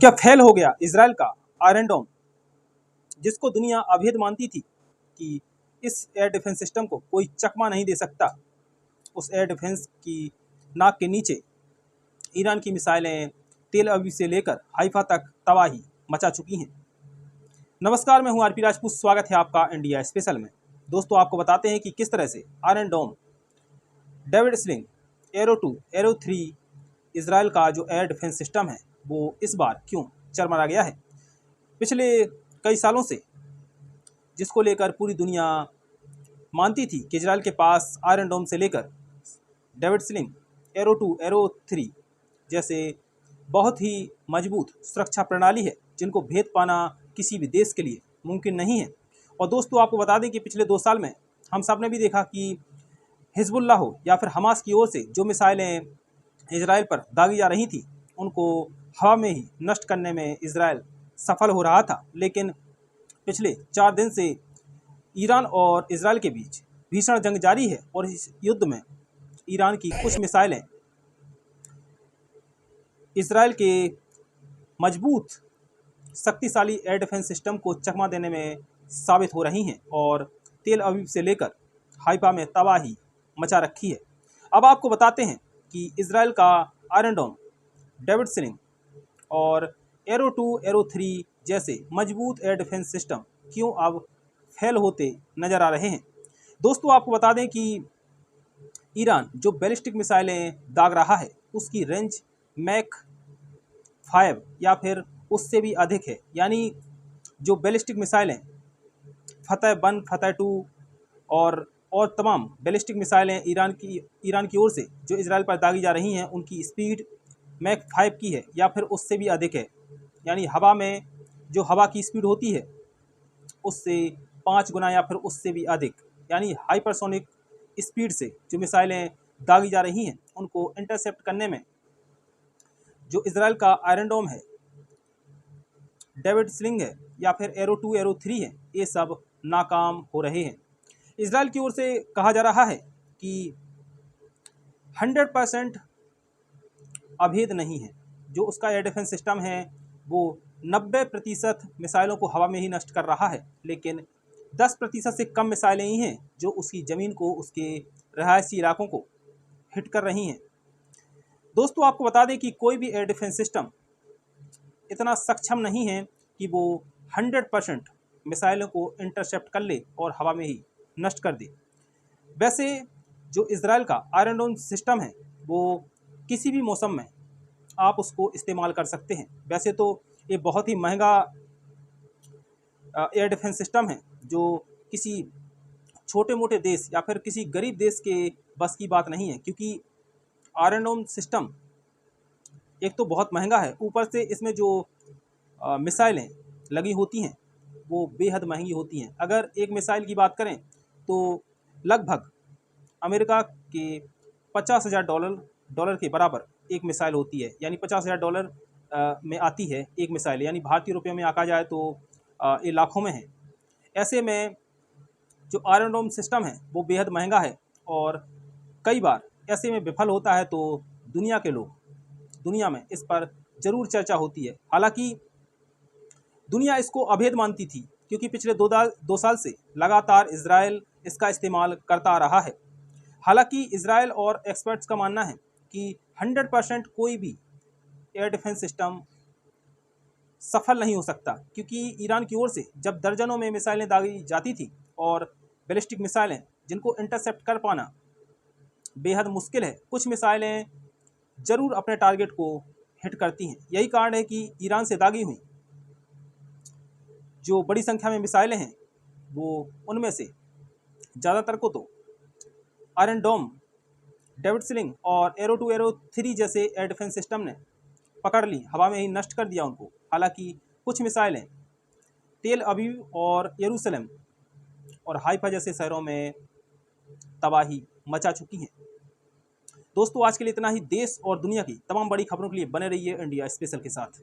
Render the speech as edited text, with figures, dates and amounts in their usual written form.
क्या फेल हो गया इजराइल का आयरन डोम, जिसको दुनिया अभेद मानती थी कि इस एयर डिफेंस सिस्टम को कोई चकमा नहीं दे सकता। उस एयर डिफेंस की नाक के नीचे ईरान की मिसाइलें तेल अवीव से लेकर हाइफा तक तबाही मचा चुकी हैं। नमस्कार, मैं हूं आरपी राजपूत। स्वागत है आपका इंडिया स्पेशल में। दोस्तों, आपको बताते हैं कि किस तरह से Iron Dome, David Sling, Arrow 2, Arrow 3 Israel का जो एयर डिफेंस सिस्टम है वो इस बार क्यों चरमरा गया है। पिछले कई सालों से जिसको लेकर पूरी दुनिया मानती थी कि इजराइल के पास आयरन डोम से लेकर डेविड स्लिंग, एरो 2, एरो 3 जैसे बहुत ही मजबूत सुरक्षा प्रणाली है जिनको भेद पाना किसी भी देश के लिए मुमकिन नहीं है। और दोस्तों, आपको बता दें कि पिछले 2 साल में हम सब ने भी देखा कि हिजबुल्लाह हो या फिर हमास की ओर से जो मिसाइलें इजराइल पर दागी जा रही थी उनको हवा में ही नष्ट करने में इजराइल सफल हो रहा था। लेकिन पिछले 4 दिन से ईरान और इजराइल के बीच भीषण जंग जारी है और इस युद्ध में ईरान की कुछ मिसाइलें इजराइल के मजबूत शक्तिशाली एयर डिफेंस सिस्टम को चकमा देने में साबित हो रही हैं और तेल अवीव से लेकर हाइफा में तबाही मचा रखी है। अब आपको बताते हैं कि इजराइल का आयरन डोम, डेविड स्लिंग और एरो 2, एरो 3 जैसे मजबूत एयर डिफेंस सिस्टम क्यों अब फेल होते नजर आ रहे हैं। दोस्तों, आपको बता दें कि ईरान जो बैलिस्टिक मिसाइलें दाग रहा है उसकी रेंज मैक 5 या फिर उससे भी अधिक है। यानी जो बैलिस्टिक मिसाइलें फतह 1, फतह 2 और तमाम बैलिस्टिक मिसाइलें ईरान की ओर से जो इजराइल पर दागी जा रही हैं उनकी स्पीड मैक 5 की है या फिर उससे भी अधिक है। यानी हवा में जो हवा की स्पीड होती है उससे 5 गुना या फिर उससे भी अधिक, यानी हाइपरसोनिक स्पीड से जो मिसाइलें दागी जा रही हैं उनको इंटरसेप्ट करने में जो इजराइल का आयरन डोम है, डेविड स्लिंग है या फिर एरो 2, एरो 3 है, ये सब नाकाम हो रहे हैं। इजराइल की ओर से कहा जा रहा है कि 100% अभेद नहीं है। जो उसका एयर डिफेंस सिस्टम है वो 90% मिसाइलों को हवा में ही नष्ट कर रहा है, लेकिन 10% से कम मिसाइलें ही हैं जो उसकी ज़मीन को, उसके रहायशी इलाकों को हिट कर रही हैं। दोस्तों, आपको बता दें कि कोई भी एयर डिफेंस सिस्टम इतना सक्षम नहीं है कि वो 100% मिसाइलों को इंटरसेप्ट कर ले और हवा में ही नष्ट कर दे। वैसे जो इजराइल का आयरन डोम सिस्टम है वो किसी भी मौसम में आप उसको इस्तेमाल कर सकते हैं। वैसे तो ये बहुत ही महंगा एयर डिफेंस सिस्टम है जो किसी छोटे मोटे देश या फिर किसी गरीब देश के बस की बात नहीं है, क्योंकि आयरन डोम सिस्टम एक तो बहुत महंगा है, ऊपर से इसमें जो मिसाइलें लगी होती हैं वो बेहद महंगी होती हैं। अगर एक मिसाइल की बात करें तो लगभग अमेरिका के $50,000 के बराबर एक मिसाइल होती है। यानी $50,000 में आती है एक मिसाइल, यानी भारतीय रुपयों में आका जाए तो ये लाखों में है। ऐसे में जो आयरन डोम सिस्टम है वो बेहद महंगा है और कई बार ऐसे में विफल होता है तो दुनिया में इस पर ज़रूर चर्चा होती है। हालांकि दुनिया इसको अभेद मानती थी क्योंकि पिछले 2 साल से लगातार इजराइल इसका इस्तेमाल करता आ रहा है। हालांकि इजराइल और एक्सपर्ट्स का मानना है कि 100% कोई भी एयर डिफेंस सिस्टम सफल नहीं हो सकता, क्योंकि ईरान की ओर से जब दर्जनों में मिसाइलें दागी जाती थी और बैलिस्टिक मिसाइलें जिनको इंटरसेप्ट कर पाना बेहद मुश्किल है, कुछ मिसाइलें ज़रूर अपने टारगेट को हिट करती हैं। यही कारण है कि ईरान से दागी हुई जो बड़ी संख्या में मिसाइलें हैं वो उनमें से ज़्यादातर को तो आयरन डोम, डेविड स्लिंग और एरो 2, एरो 3 जैसे एयर डिफेंस सिस्टम ने पकड़ ली, हवा में ही नष्ट कर दिया उनको। हालांकि कुछ मिसाइलें तेल अवीव और यरूशलेम और हाइफा जैसे शहरों में तबाही मचा चुकी हैं। दोस्तों, आज के लिए इतना ही। देश और दुनिया की तमाम बड़ी खबरों के लिए बने रहिए इंडिया स्पेशल के साथ।